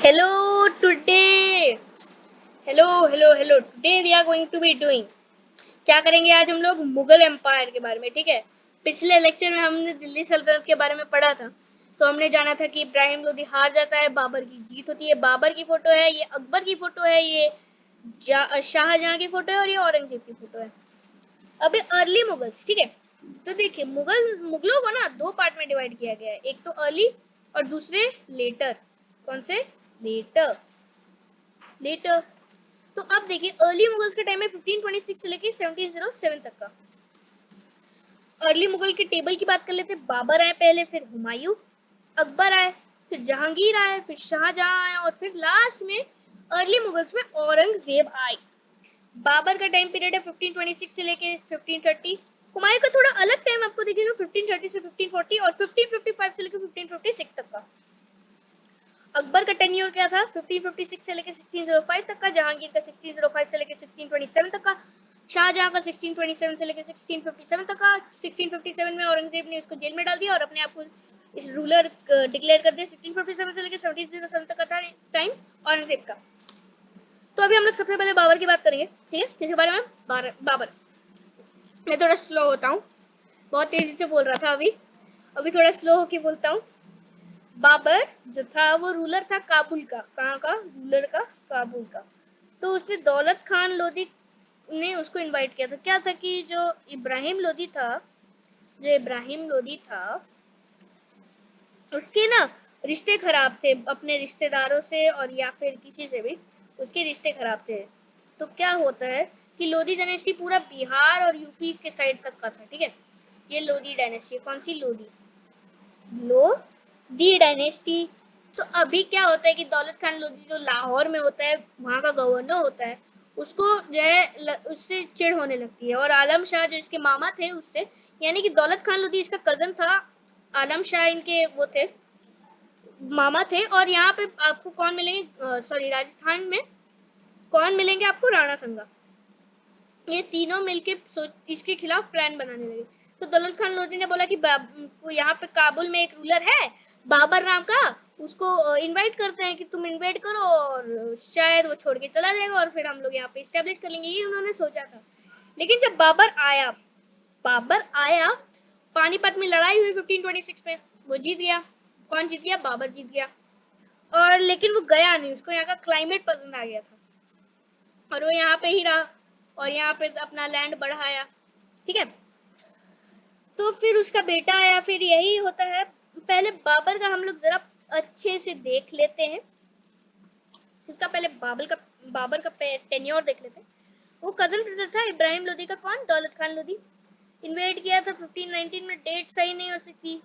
Hello, today. Hello. Today we are going to be doing. क्या करेंगे आज हम लोग मुगल एम्पायर के बारे में, ठीक है। पिछले लेक्चर में हमने दिल्ली सल्तनत के बारे में पढ़ा था। तो हमने जाना था कि इब्राहिम लोदी हार जाता है, बाबर की जीत होती है। बाबर की फोटो है, ये अकबर की फोटो है, ये शाहजहां की फोटो है और ये औरंगजेब की फोटो है। अभी अर्ली मुगल्स, ठीक है। तो देखिए मुगलों को ना दो पार्ट में डिवाइड किया गया है, एक तो अर्ली और दूसरे लेटर। कौन से? लेटर। तो अब देखिए अर्ली मुगल्स के टाइम में 1526 से लेके 1707 तक का अर्ली मुगल के टेबल की बात कर लेते। बाबर आए पहले, फिर हुमायूं, अकबर आए, फिर जहांगीर आए, फिर शाहजहां आए और फिर लास्ट में अर्ली मुगल्स में औरंगजेब आए। बाबर का टाइम पीरियड है 1526 से लेके 1530। हुमायूं का थोड़ा अलग टाइम आपको दिखेगा, 1530 से 1540 और 1555 से लेके 1556 तक का। अकबर का टेन्योर क्या था? 1556 से लेके 1605 तक का। जहांगीर का 1605 से लेके 1627 तक का। शाहजहां का 1627 से लेके 1657 तक का। 1657 में औरंगजेब ने उसको जेल में डाल दिया और अपने आप को इस रूलर डिक्लेयर कर दिया। 1657 से लेके 1707 तक का टाइम औरंगजेब का। तो अभी हम लोग सबसे पहले बाबर की बात करेंगे, ठीक है। किसके बारे में? बाबर। मैं थोड़ा स्लो होता हूँ, बहुत तेजी से बोल रहा था अभी थोड़ा स्लो होके बोलता हूँ। बाबर जो था वो रूलर था काबुल का। कहाँ का रूलर? का काबुल का। तो उसने दौलत खान लोधी ने उसको इनवाइट किया था। क्या था कि जो इब्राहिम लोधी था उसके ना रिश्ते खराब थे अपने रिश्तेदारों से, और या फिर किसी से भी उसके रिश्ते खराब थे। तो क्या होता है कि लोधी डायनेस्टी पूरा बिहार और यूपी के साइड तक का था, ठीक है। ये लोधी डायनेस्टी। कौन सी लोधी? लोधी डायनेस्टी। तो अभी क्या होता है कि दौलत खान लोधी जो लाहौर में होता है, वहां का गवर्नर होता है, उसको जो है उससे चिढ़ होने लगती है। और आलम शाह जो इसके मामा थे उससे, यानी कि दौलत खान लोधी इसका कजन था, आलम शाह इनके वो थे, मामा थे। और यहाँ पे आपको कौन मिलेंगे? सॉरी, राजस्थान में कौन मिलेंगे आपको? राणा संगा। ये तीनों मिलके इसके खिलाफ प्लान बनाने लगे। तो दौलत खान लोधी ने बोला कि यहाँ पे काबुल में एक रूलर है बाबर नाम का, उसको इनवाइट करते हैं कि तुम इनवाइट करो और शायद वो छोड़ के चला जाएगा और फिर हम लोग यहाँ पे इस्टेब्लिश कर लेंगे। ये उन्होंने सोचा था। लेकिन जब बाबर आया, पानीपत में लड़ाई हुई 1526 में, वो जीत गया। कौन जीत गया? बाबर जीत गया। और लेकिन वो गया नहीं, उसको यहाँ का क्लाइमेट पसंद आ गया था और वो यहाँ पे ही रहा और यहाँ पे अपना लैंड बढ़ाया, ठीक है। तो फिर उसका बेटा आया। फिर यही होता है। पहले बाबर का हम लोग जरा अच्छे से देख लेते हैं। इसका पहले बाबर का टेन्योर देख लेते हैं। वो कजन ब्रदर था इब्राहिम लोदी का। कौन? दौलत खान लोदी। इन्वेट किया था 1519 में। डेट सही नहीं हो सकती,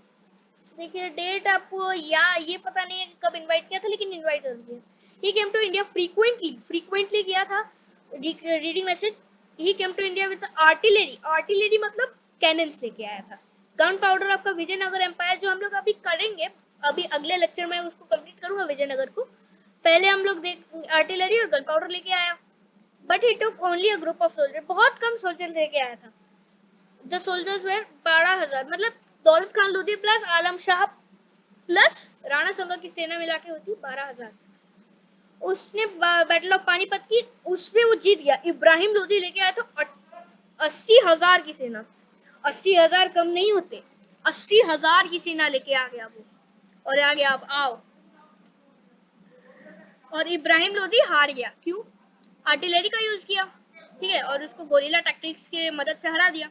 देखिए डेट आपको या ये पता नहीं है कि कब इनवाइट किया था, लेकिन इनवाइट जरूर किया। He came to India frequently किया था। Reading message. He came to India with artillery मतलब कैनन्स लेके आया था। गन पाउडर आपका विजयनगर एम्पायर जो हम लोग अभी करेंगे, अभी अगले लेक्चर में उसको कंप्लीट करूंगा विजयनगर को। पहले हम लोग आर्टिलरी और गन पाउडर लेके आया। But he took only a group of soldier, बहुत कम सोल्जर लेके आया था। द सोल्जर्स वेर 12,000, मतलब दौलत खान लोधी प्लस आलम शाह प्लस राणा संगा की सेना मिला के होती 12,000। उसने बैटल ऑफ पानीपत की, उसमें वो जीत गया। इब्राहिम लोधी लेके आया था 80,000 की सेना। 80,000 कम नहीं होते, 80,000 की सेना लेके आ गया वो। और आ गया, अब आओ। और इब्राहिम लोधी हार गया। क्यों? आर्टिलरी का यूज किया, ठीक है, और उसको गोरिल्ला टैक्टिक्स की मदद से हरा दिया।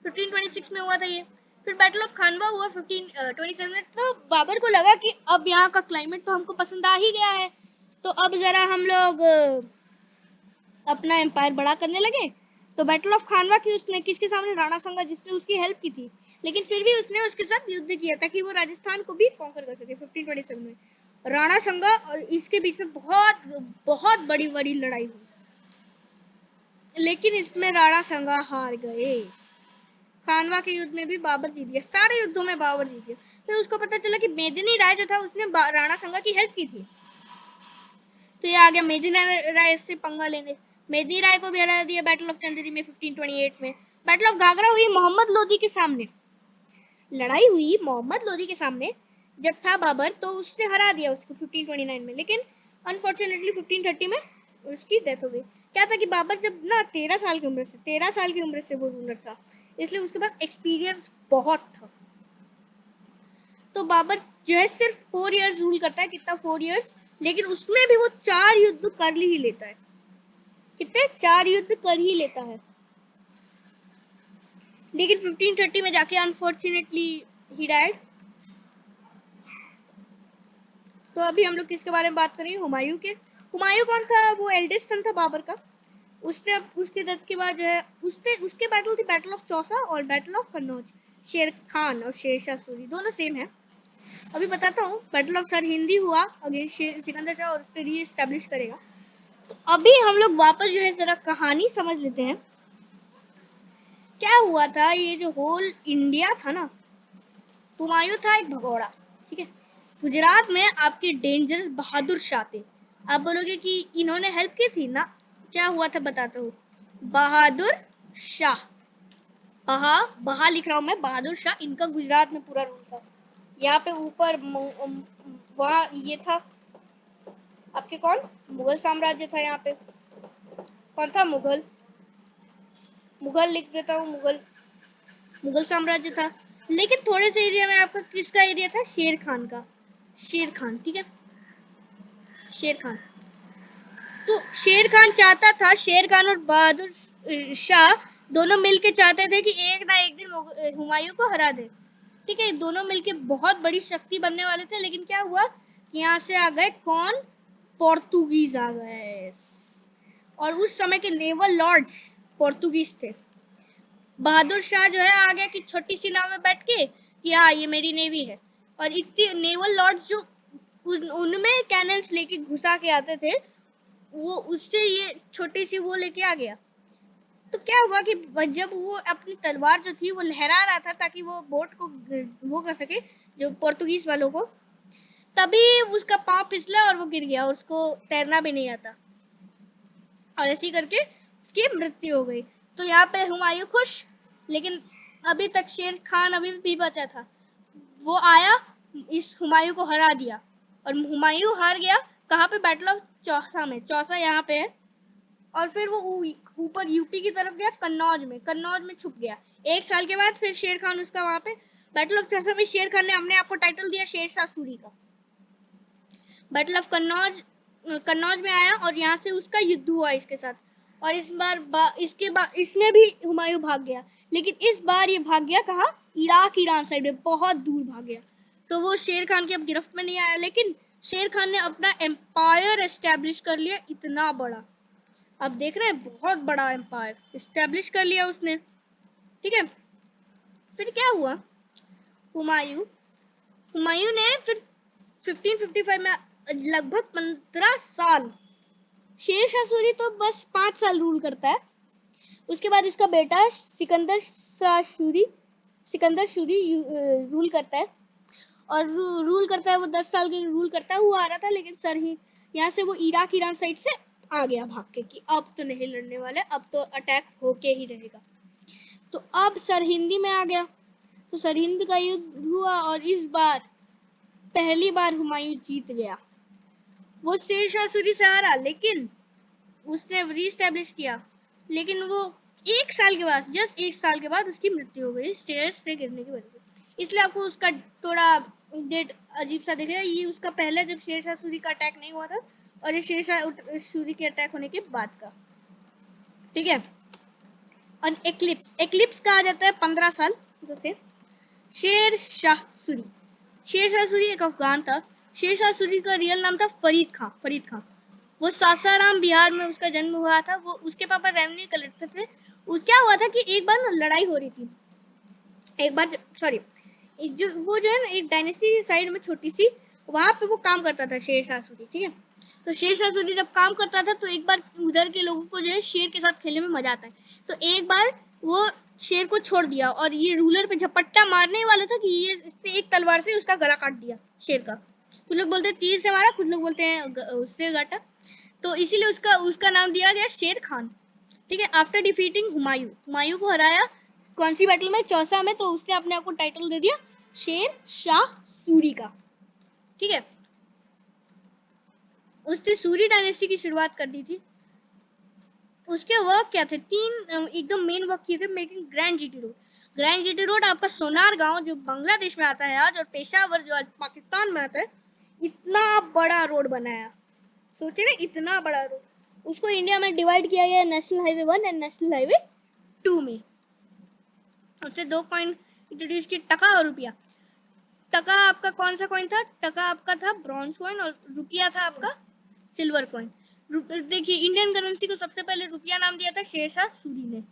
1526 में हुआ था ये। फिर बैटल ऑफ खानवा हुआ 1527 में। तो बाबर को लगा कि अब यहाँ का क्लाइमेट तो हमको पसंद आ ही गया है, तो अब जरा हम लोग अपना एम्पायर बड़ा करने लगे। तो बैटल ऑफ खानवा की उसने किसके सामने? राणा संगा, जिसने उसकी हेल्प की थी। लेकिन फिर भी उसने उसके साथ युद्ध किया ताकि वो राजस्थान को भी कॉन्कर कर सके। 1527 में राणा संगा और इसके बीच में बहुत बहुत बड़ी बड़ी लड़ाई हुई, लेकिन इसमें राणा संगा हार गए। खानवा के युद्ध में भी बाबर जीत गया, सारे युद्धों में बाबर जीत गया। फिर उसको पता चला कि मेदिनी राय जो था उसने राणा संगा की हेल्प की थी। तो ये आ गया मेदिनी राय से पंगा लेने। मेदिनी राय को भी हरा दिया बैटल ऑफ चंदेरी में 1528 में। बैटल ऑफ घाघरा हुई मोहम्मद लोधी के सामने, लड़ाई हुई मोहम्मद लोधी के सामने। जब था बाबर तो उसने हरा दिया उसको 1529 में। लेकिन अनफॉर्चुनेटली 1530 में उसकी डेथ हो गई। क्या था कि बाबर जब ना 13 साल की उम्र से वो रूलर था, इसलिए उसके पास एक्सपीरियंस बहुत था। तो बाबर जो है सिर्फ 4 इयर्स रूल करता है, कितना 4 इयर्स, लेकिन उसमें भी वो 4 युद्ध कर ही लेता है। कितने 4 युद्ध कर ही लेता है, लेकिन 1530 में जाके अनफॉर्चुनेटली ही डाइड। तो अभी हम लोग किसके बारे में बात करेंगे, हुमायूं के। हुमायूं कौन था, वो एल्डेस्ट सन था बाबर का। उसने उसके डेथ के बाद जो है उसके बैटल थी बैटल ऑफ चौसा और बैटल ऑफ कन्नौज। शेर खान और शेरशाह सूरी दोनों सेम है। अभी बताता हूँ, बैटल ऑफ सरहिंदी हुआ अगेंस्ट सिकंदर शाह और उसको री एस्टेब्लिश करेगा। तो अभी हम लोग वापस जो है जरा कहानी समझ लेते हैं क्या हुआ था। ये जो होल इंडिया था ना, हुमायूं था एक भगोड़ा, ठीक है। गुजरात में आपके डेंजरस बहादुर शाह थे। आप बोलोगे कि इन्होंने हेल्प की थी ना, क्या हुआ था बताता हूँ। बहादुर शाह, बहा लिख रहा हूँ मैं, बहादुर शाह, इनका गुजरात में पूरा रूल था। यहाँ पे ऊपर वहाँ ये था आपके कौन, मुगल साम्राज्य था। यहाँ पे कौन था, मुगल लिख देता हूँ, मुगल साम्राज्य था। लेकिन थोड़े से एरिया में आपका किसका एरिया था, शेर खान का, शेर खान, ठीक है, शेर खान। तो शेर खान चाहता था, शेर खान और बहादुर शाह दोनों मिलके चाहते थे कि एक ना एक दिन हुमायूं को हरा दे, ठीक है। दोनों मिलके बहुत बड़ी शक्ति बनने वाले थे। लेकिन क्या हुआ, यहाँ से आ गए कौन, पोर्तुगीज आ गए, और उस समय के नेवल लॉर्ड्स पोर्तुगीज थे। बहादुर शाह जो है आ गया कि छोटी सी नाव में बैठ के कि हाँ ये मेरी नेवी है, और इतनी नेवल लॉर्ड्स जो उनमें कैनन्स लेके घुसा के आते थे, वो उससे ये छोटी सी वो लेके आ गया। तो क्या हुआ कि जब वो अपनी तलवार जो थी वो लहरा रहा था ताकि वो बोट को वो कर सके, जो पोर्तुगीज वालों को, तभी उसका पाँव फिसला और वो गिर गया, और उसको तैरना भी नहीं आता, और ऐसे करके उसकी मृत्यु हो गई। तो यहाँ पे हुमायूं खुश, लेकिन अभी तक शेर खान अभी भी बचा था। वो आया, इस हुमायूं को हरा दिया, और हुमायूं हार गया कहाँ पे, बैटल ऑफ चौसा में, चौसा यहाँ पे है। और फिर वो ऊपर यूपी की तरफ गया, कन्नौज में छुप गया। 1 साल के बाद फिर शेर खान उसका वहां पे बैटल ऑफ चौसा में शेर खान ने अपने आप को टाइटल दिया शेरशाह सूरी का। बैटल ऑफ कन्नौज में आया और यहाँ से उसका युद्ध हुआ इसके साथ। और इस बार इसके बाद इसमें भी हुमायूं भाग गया, लेकिन इस बार ये भाग गया कहाँ, इराक ईरान साइड में, बहुत दूर भाग गया। तो वो शेर खान की अब गिरफ्त में नहीं आया, लेकिन शेर खान ने अपना एम्पायर एस्टेब्लिश कर लिया, इतना बड़ा। अब देख रहे हैं, बहुत बड़ा एम्पायर एस्टेब्लिश कर लिया उसने, ठीक है। फिर क्या हुआ, हुमायूं हुमायूं ने फिर 1555 में लगभग 15 साल, शेरशाह सूरी तो बस 5 साल रूल करता है। उसके बाद इसका बेटा सिकंदर सूरी रूल करता है, और रूल करता है वो 10 साल के रूल करता है। वो आ रहा था, लेकिन सर ही यहाँ से वो इराक ईरान साइड से आ गया भाग के कि अब तो नहीं लड़ने वाले, अब तो अटैक होके ही रहेगा। तो अब सरहिंदी में आ गया, तो सरहिंद का युद्ध हुआ, और इस बार पहली बार हुमायूं जीत गया। वो शेरशाह सूरी से हारा, लेकिन उसने रीस्टैब्लिश किया, लेकिन वो 1 साल के बाद, जस्ट 1 साल के बाद उसकी मृत्यु हो गई स्टेयर्स से गिरने की वजह से। इसलिए आपको उसका थोड़ा डेट अजीब सा दिखेगा। ये उसका पहले जब शेरशाह सूरी का अटैक नहीं हुआ था, और ये शेरशाह सूरी के अटैक होने के बाद का, ठीक है। और एक्लिप्स कहा जाता है 15 साल जो थे। शेरशाह सूरी एक अफगान था। शेरशाह सूरी का रियल नाम था फरीद खां। वो सासाराम बिहार में उसका जन्म हुआ था। वो उसके पापा रेवेन्यू कलेक्टर थे। क्या हुआ था कि एक बार ना लड़ाई हो रही थी, एक बार सॉरी, जो वो जो है ना एक डायनेस्टी साइड में छोटी सी, वहां पे वो काम करता था शेरशाह सूरी, ठीक है। तो शेरशाह सूरी जब काम करता था, तो एक बार उधर के लोगों को जो है शेर के साथ खेलने में मजा आता है। तो एक बार वो शेर को छोड़ दिया, और ये रूलर पे झपट्टा मारने वाला था कि ये इसने एक तलवार से उसका गला काट दिया शेर का। कुछ लोग बोलते हैं तीर से मारा, कुछ लोग बोलते हैं उससे काटा। तो इसीलिए उसका नाम दिया गया शेर खान, ठीक है। आफ्टर डिफीटिंग हुमायूं को हराया, कौन सी बैटल में, चौसा में। तो उसने अपने आप को टाइटल दे दिया शेर शाह सूरी का, ठीक है। उसने सूरी डायनेस्टी की शुरुआत कर दी थी। उसके वर्क क्या थे, तीन एकदम मेन वर्क किए थे, making grand GT road. Grand GT road आपका सोनार गांव जो बांग्लादेश में आता है आज, और पेशावर जो आज पाकिस्तान में आता है, इतना बड़ा रोड बनाया। सोचे ना, इतना बड़ा रोड। उसको इंडिया में डिवाइड किया गया national highway 1 and national highway 2 में। उससे 2 कॉइन इंट्रोड्यूस किए, टका और रुपया। टका आपका कौन सा कॉइन था, टका आपका था ब्रॉन्ज कॉइन, और रुपया था आपका सिल्वर कॉइन। देखिए, इंडियन करेंसी को सबसे पहले रुपया नाम दिया था शेरशाह सूरी ने,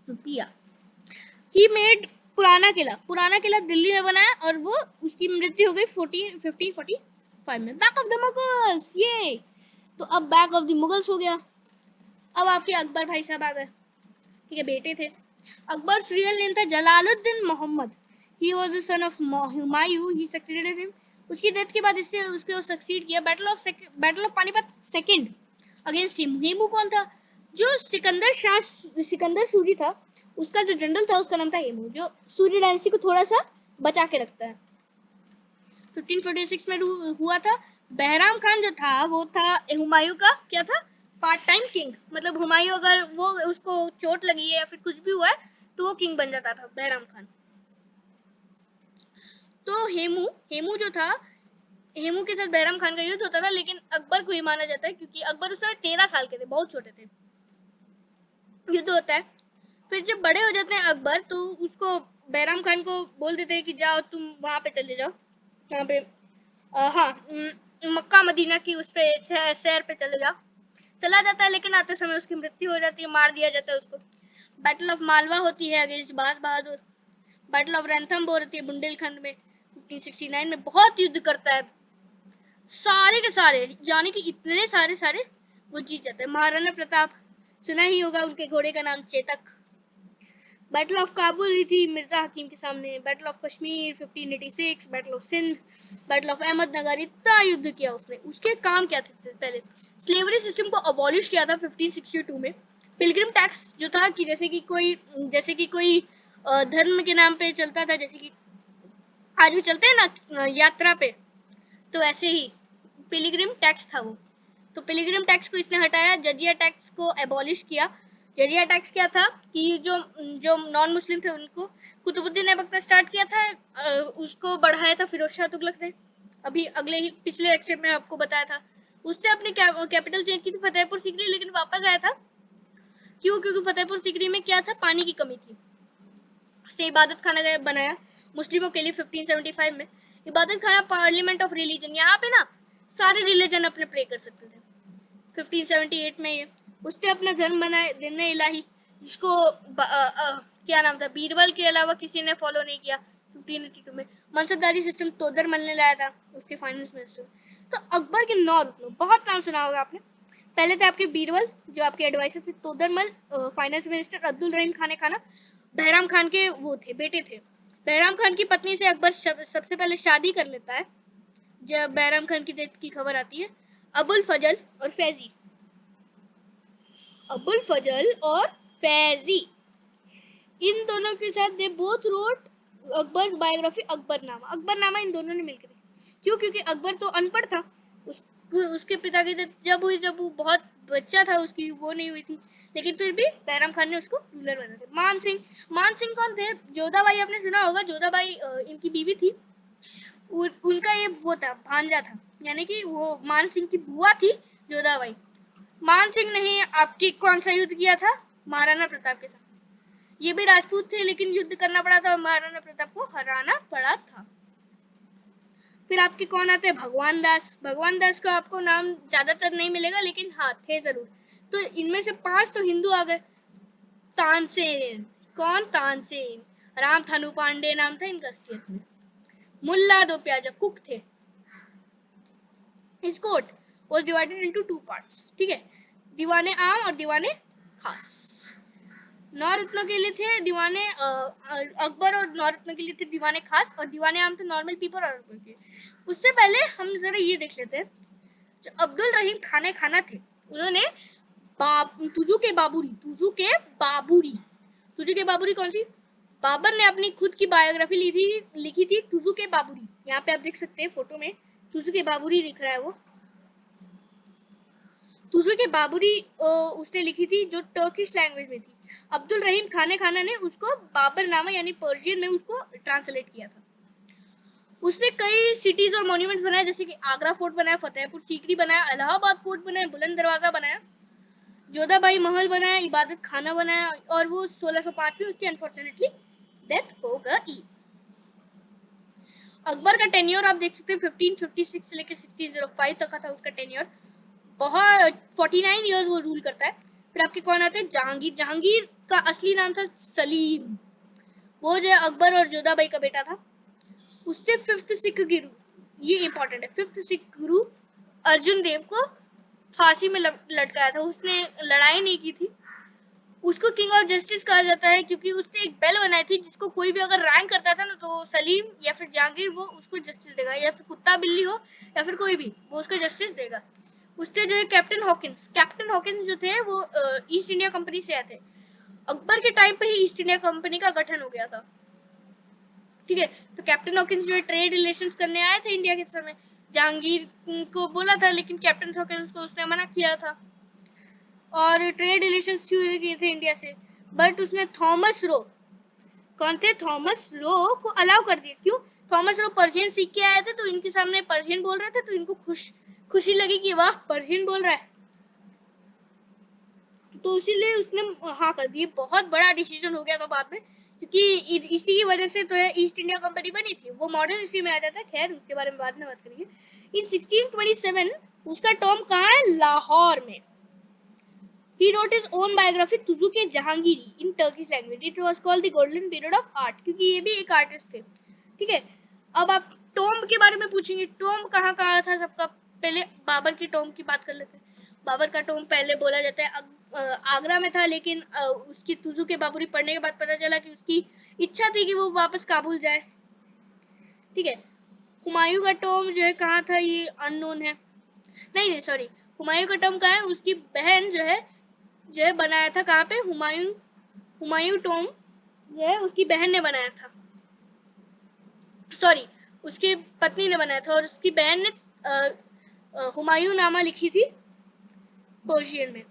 रुपया। ही मेड पुराना किला दिल्ली में बनाया, और वो उसकी मृत्यु हो गई 1545 में। बैक ऑफ द मुगल्स, ये तो अब बैक ऑफ द मुगल्स हो गया। अब आपके अकबर भाई साहब आ गए, ठीक है, बेटे थे। अकबर रियल नेम था Jalaluddin Mohammad. He was the son of Humayun, he succeeded him. उसकी डेथ के बाद इससे उसको सक्सीड किया battle of Panipat second against him. Hemu कौन था, जो सिकंदर सूरी था, उसका जो जनरल था उसका नाम था हेमू, जो सूरी डायनेस्टी को थोड़ा सा बचा के रखता है। 1546 में हुआ था। बहराम खान जो था वो था हुमायूं का क्या था, पार्ट टाइम किंग। मतलब हुमायूं अगर वो उसको चोट लगी है या फिर कुछ भी हुआ है तो वो किंग बन जाता था, बहराम खान। तो हेमू जो था, हेमू के साथ बहराम खान का युद्ध होता था, लेकिन अकबर को ही माना जाता है क्योंकि अकबर उस समय 13 साल के थे, बहुत छोटे थे। युद्ध होता है, फिर जब बड़े हो जाते हैं अकबर, तो उसको बहराम खान को बोल देते हैं कि जाओ तुम वहां पे चले जाओ, वहां पे हाँ, मक्का मदीना की उस पे शहर पे चले जाओ। चला जाता है, लेकिन आते समय उसकी मृत्यु हो जाती है, मार दिया जाता है उसको। बैटल ऑफ मालवा होती है अगेंस्ट बाज बहादुर। बैटल ऑफ रैंथमबोर होती है बुंदेलखंड में 1569 में। बहुत युद्ध करता है, सारे के सारे, यानी कि इतने सारे वो जीत जाते हैं। महाराणा प्रताप सुना ही होगा, उनके घोड़े का नाम चेतक। बैटल ऑफ काबुल हुई थी मिर्जा हकीम के सामने। Battle of Kashmir 1586, battle of Sindh, battle of Ahmednagar, इतना युद्ध किया उसने। उसके काम क्या थे, पहले स्लेवरी सिस्टम को अबॉलिश किया था 1562 में। पिलग्रिम टैक्स जो था कि जैसे कि कोई धर्म के नाम पे चलता था, जैसे कि आज भी चलते हैं ना यात्रा पे, तो ऐसे ही पिलग्रिम टैक्स था वो। तो पिलग्रिम टैक्स को इसने हटाया, जजिया टैक्स को एबॉलिश किया। जजिया टैक्स क्या था कि जो नॉन मुस्लिम थे उनको कुतुबुद्दीन ऐबक ने स्टार्ट किया था, उसको बढ़ाया था फिरोज शाह तुगलक ने। अभी पिछले लेक्चर में आपको बताया था। उसने अपनी कैपिटल चेंज की थी फतेहपुर सीकरी, लेकिन वापस आया था। क्यों, क्योंकि फतेहपुर सीकरी में क्या था, पानी की कमी थी। उसने इबादत खाना बनाया मुस्लिमों के लिए 1575 में। इबादत खाना पार्लियामेंट ऑफ रिलीजन, यहाँ पे ना सारे रिलीजन अपने प्रे कर सकते थे। 1578 में ये उसने अपना धर्म बनाया दिन इलाही, जिसको क्या नाम था, बीरबल के अलावा किसी ने फॉलो नहीं किया। 1582 में मनसबदारी सिस्टम तोदरमल ने लाया था, उसके फाइनेंस मिनिस्टर। तो अकबर के 9 रुकनों, बहुत नाम सुना होगा आपने। पहले थे आपके बीरबल जो आपके एडवाइजर थे, तोदरमल फाइनेंस मिनिस्टर, अब्दुल रहीम खाना बहराम खान के वो थे, बेटे थे। बहराम खान की पत्नी से अकबर सबसे पहले शादी कर लेता है। जब बहराम खान की डेथ की खबर आती है, अबुल फजल और फैजी, अबुल फजल और फैजी, इन दोनों के साथ they both wrote Akbar's biography Akbarnama इन दोनों ने मिलकर। क्यों, क्योंकि अकबर तो अनपढ़ था। उसके पिता की जब वो बहुत बच्चा था, उसकी वो नहीं हुई थी, लेकिन फिर भी बहराम खान ने उसको रूलर बना दिया। मान सिंह कौन थे, जोधाबाई आपने सुना होगा, जोधाबाई इनकी बीवी थी। उनका ये वो था, भांजा था, यानी कि वो मान सिंह की बुआ थी जोधाबाई। मान सिंह ने ही आपकी कौन सा युद्ध किया था, महाराणा प्रताप के साथ। ये भी राजपूत थे, लेकिन युद्ध करना पड़ा था और महाराणा प्रताप को हराना पड़ा था। फिर आपके कौन आते हैं, भगवान दास का आपको नाम ज्यादातर नहीं मिलेगा, लेकिन हाँ थे जरूर। तो इनमें से 5 तो हिंदू आ गए। तानसेन, कौन, तानसेन, राम थानू पांडे नाम था इनका स्टेट में। मुल्ला दो प्याजा कुक थे। His court was divided into 2 parts, ठीक है, दीवाने आम और दीवाने खास। 9 रत्नों के लिए थे दीवाने अकबर, और 9 रत्नों के लिए थे दीवाने खास, और दीवाने आम थे नॉर्मल पीपल और अकबर के। उससे पहले हम जरा ये देख लेते हैं, जो अब्दुल रहीम खाना थे, उन्होंने तुजू के बाबूरी कौन सी, बाबर ने अपनी खुद की बायोग्राफी लिखी थी तुजू के बाबूरी। यहाँ पे आप देख सकते हैं फोटो में तुजू के बाबूरी लिख रहा है वो। तुजू के बाबरी उसने लिखी थी जो टर्किश लैंग्वेज में थी। अब्दुल रहीम खाने खाना ने उसको बाबरनामा यानी पर्शियन में उसको ट्रांसलेट किया था। उसने कई सिटीज और मॉन्यूमेंट्स बनाए, जैसे कि आगरा फोर्ट बनाया, फतेहपुर सीकरी बनाया, इलाहाबाद फोर्ट बनाया, बुलंद दरवाजा बनाया, जोधाबाई महल बनाया, इबादत खाना बनाया, और वो 1605 में उसकी अनफॉर्चुनेटली डेथ हो गई। अकबर का टेन्योर आप देख सकते हैं 1556 से लेकर 1605 तक का था उसका टेन्योर। बहुत 49 इयर्स वो रूल करता है। फिर आपके कौन आते हैं? जहांगीर। जहांगीर का असली नाम था सलीम। वो जो है अकबर और जोधाबाई का बेटा था। उसने फिफ्थ सिख गुरु, ये इंपॉर्टेंट है, फिफ्थ सिख गुरु अर्जुन देव को फांसी में लटकाया था। उसने लड़ाई नहीं की थी। उसको किंग ऑफ जस्टिस कहा जाता है क्योंकि उसने एक बेल बनाई थी जिसको कोई भी अगर रैंक करता था ना तो सलीम या फिर जहांगीर वो उसको जस्टिस देगा, या फिर कुत्ता बिल्ली हो या फिर कोई भी वो उसको जस्टिस देगा। उसने जो है कैप्टन हॉकिंस जो थे वो ईस्ट इंडिया कंपनी से आए थे। अकबर के टाइम पे ही ईस्ट इंडिया कंपनी का गठन हो गया था। ठीक है, तो कैप्टन हॉकिंस जो है ट्रेड रिलेशंस करने आए थे इंडिया के समय। जहांगीर को बोला था लेकिन कैप्टन हॉकिंस को उसने मना किया था और ट्रेड रिलेशन शुरू किए थे इंडिया से। बट उसने थॉमस रो, कौन थे? थॉमस रो को अलाउ कर दिया। क्यों? थॉमस रो पर्शियन सीख के आए थे तो इनके सामने पर्शियन बोल रहे थे तो इनको खुशी लगी कि वाह पर्शियन बोल रहा है, तो इसीलिए उसने हाँ कर दी। बहुत बड़ा डिसीजन हो गया था बाद में, क्योंकि इसी की वजह से तो है ईस्ट इंडिया कंपनी बनी थी। वो मॉडर्न हिस्ट्री में आ जाता है, खैर उसके बारे में बाद में बात करेंगे। इन 1627 उसका टॉम कहाँ है? लाहौर में। He wrote his own biography Tuzuke Jahangiri in Turkish language. It was called the golden period of art, क्योंकि ये भी एक आर्टिस्ट थे। ठीक है, अब आप टॉम के बारे में पूछेंगे, टॉम कहाँ कहाँ था सबका? पहले बाबर की टॉम की बात कर लेते हैं। बाबर का टॉम पहले बोला जाता है आगरा में था, लेकिन उसकी तुजुके बाबरी पढ़ने के बाद पता चला कि उसकी इच्छा थी कि वो वापस काबुल जाए। ठीक है, हुमायूं का टॉम जो है कहाँ था ये अननोन है। नहीं सॉरी, हुमायूं का टॉम कहाँ है? उसकी बहन जो है बनाया था। कहाँ पे? हुमायूं टॉम जो है उसकी बहन ने बनाया था, सॉरी उसकी पत्नी ने बनाया था, और उसकी बहन ने हुमायूं नामा लिखी थी पर्शियन में।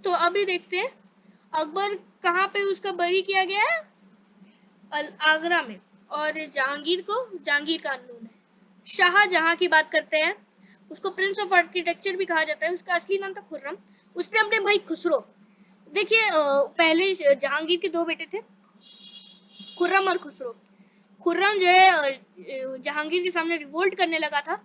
तो अभी देखते हैं अकबर कहाँ पे उसका बरी किया गया है? आगरा में। और जहांगीर का अननोन है। शाहजहां की बात करते हैं, उसको प्रिंस ऑफ आर्किटेक्चर भी कहा जाता है। उसका असली नाम था खुर्रम। उसने अपने भाई खुसरो, देखिए पहले जहांगीर के दो बेटे थे, खुर्रम और खुसरो। खुर्रम जो है जहांगीर के सामने रिवोल्ट करने लगा था,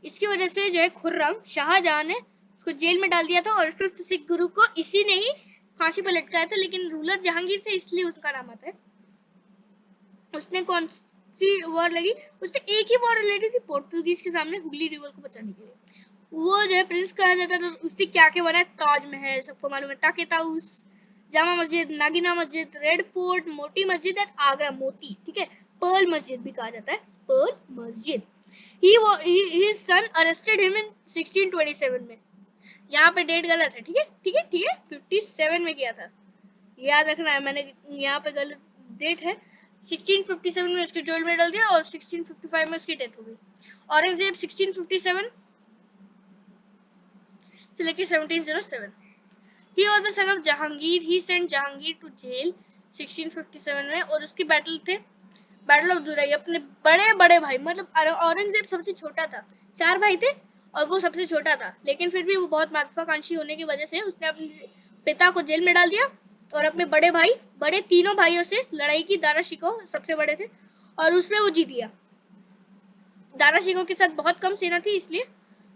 इसकी वजह से जो है खुर्रम शाहजहां ने उसको जेल में डाल दिया था, और फिफ्थ सिख गुरु को इसी ने ही फांसी पर लटकाया था, लेकिन रूलर जहांगीर थे इसलिए उसका नाम आता है। उसने कौन सी वॉर लगी? उसने एक ही वॉर लड़ी थी पोर्तुगीज के सामने, हुगली रिवर को बचाने के लिए। वो जो है प्रिंस कहा जाता था। उसने क्या क्या बनाया? ताजमहल सबको मालूम है, ताके ताउस, जामा मस्जिद, नागिना मस्जिद, red fort, Moti Masjid and Agra मोती। ठीक है, पर्ल मस्जिद भी कहा जाता है, पर्ल मस्जिद। his son arrested him in 1627 में। यहाँ पे डेट गलत है, ठीक है ठीक है ठीक है, 57 में किया था, याद रखना है, मैंने यहाँ पे गलत डेट है। 1657 में उसके जेल में डाल दिया और 1655 में उसकी डेथ हो गई। औरंगजेब 1657 से लेकर 1707। He was the son of Jahangir. He sent Jahangir to jail 1657 में, और उसकी बैटल ऑफ जुलाई अपने बड़े बड़े भाई, मतलब औरंगजेब सबसे छोटा था, 4 भाई थे और वो सबसे छोटा था, लेकिन फिर भी वो बहुत महत्वाकांक्षी होने की वजह से उसने अपने पिता को जेल में डाल दिया और अपने बड़े तीनों भाइयों से लड़ाई की। दारा शिकोह सबसे बड़े थे और उसमें वो जीत गया। दारा शिकोह के साथ बहुत कम सेना थी इसलिए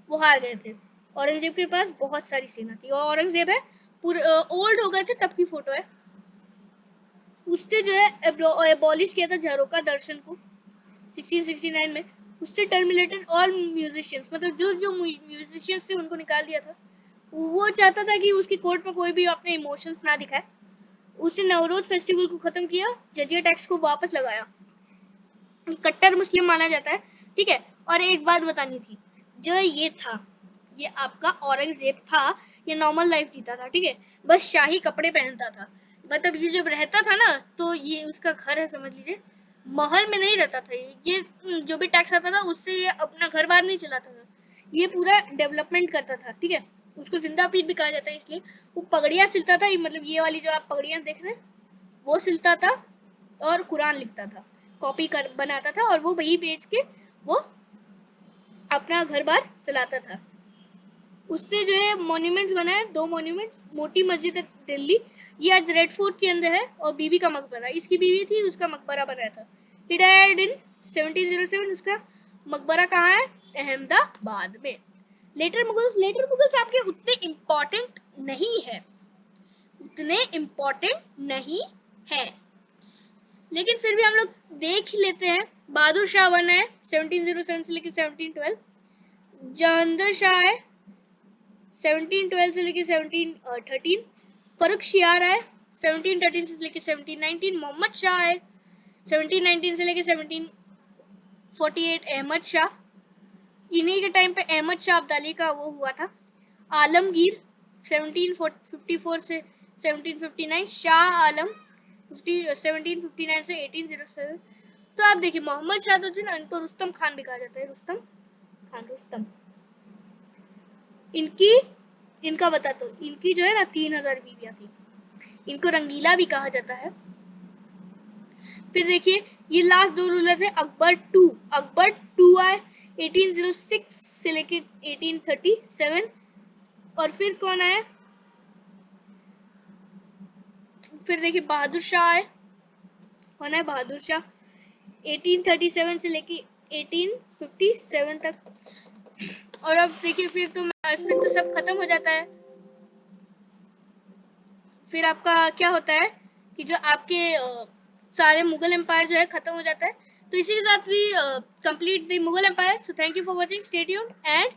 वो हार गए थे। औरंगजेब के पास बहुत सारी सेना थी, और औरंगजेब है पूरे ओल्ड हो गए थे तब की फोटो है। उसने जो है एबॉलिश किया था झरोका दर्शन को 1669 में। उसने टर्मिनेटेड ऑल म्यूजिशियंस, मतलब जो म्यूजिशियंस थे उनको निकाल दिया था। वो चाहता था कि उसकी कोर्ट में कोई भी अपने इमोशंस ना दिखाए। उसने नवरोज फेस्टिवल को खत्म किया, जजिया टैक्स को वापस लगाया। कट्टर मुस्लिम माना जाता है। ठीक है, और एक बात बतानी थी, जो ये आपका औरंगजेब था, ये नॉर्मल लाइफ जीता था। ठीक है, बस शाही कपड़े पहनता था, मतलब ये जब रहता था ना तो ये उसका घर है समझ लीजिए, महल में नहीं रहता था। ये जो भी टैक्स आता था उससे ये अपना घर बार नहीं चलाता था, ये पूरा डेवलपमेंट करता था, ठीक है। उसको जिंदा पीर भी कहा जाता है, इसलिए वो पगड़ियाँ सिलता था, मतलब ये वाली जो आप पगड़ियाँ देख रहे हैं वो सिलता था और कुरान लिखता था, कॉपी कर बनाता था और वो वही बेच के वो अपना घर बार चलाता था। उसने जो है मॉन्यूमेंट्स बनाए, 2 मॉन्यूमेंट्स, मोटी मस्जिद दिल्ली, ये आज रेड फोर्ट के अंदर है, और बीबी का मकबरा, इसकी बीवी थी, उसका मकबरा बनाया था। ही डाइड इन 1707, उसका मकबरा कहाँ है? अहमदाबाद में। लेटर मुगल्स आपके उतने इम्पोर्टेंट नहीं है, उतने इम्पोर्टेंट नहीं है, लेकिन फिर भी हम लोग देख ही लेते हैं। बहादुर शाह बना है 1707 से लेकर 1712, जहांगीर शाह है 1712 से लेकर 1713, फर्रुख शियार है 1713 से लेकर 1719, मोहम्मद शाह है 1719 से लेकर 1748, अहमद शाह, इन्हीं के टाइम पे अहमद शाह अब्दाली का वो हुआ था। आलमगीर 1754 से 1759, शाह आलम 1759 से 1807। तो आप देखिए मोहम्मद शाह तो ना, इनको रुस्तम खान भी कहा जाता है, रुस्तम खान, रुस्तम। इनका बता दो, इनकी जो है ना 3000 बीवियां थी, इनको रंगीला भी कहा जाता है। फिर देखिए ये लास्ट 2 रूलर थे, अकबर टू आए 1806 से लेके 1837, और फिर कौन आया? फिर देखिए बहादुर शाह है, कौन है? बहादुर शाह 1837 से लेके 1857 तक। और अब देखिए फिर तो सब खत्म हो जाता है। फिर आपका क्या होता है कि जो आपके सारे मुगल एम्पायर जो है खत्म हो जाता है। तो इसी के साथ भी complete the Mughal empire. So thank you for watching, stay tuned and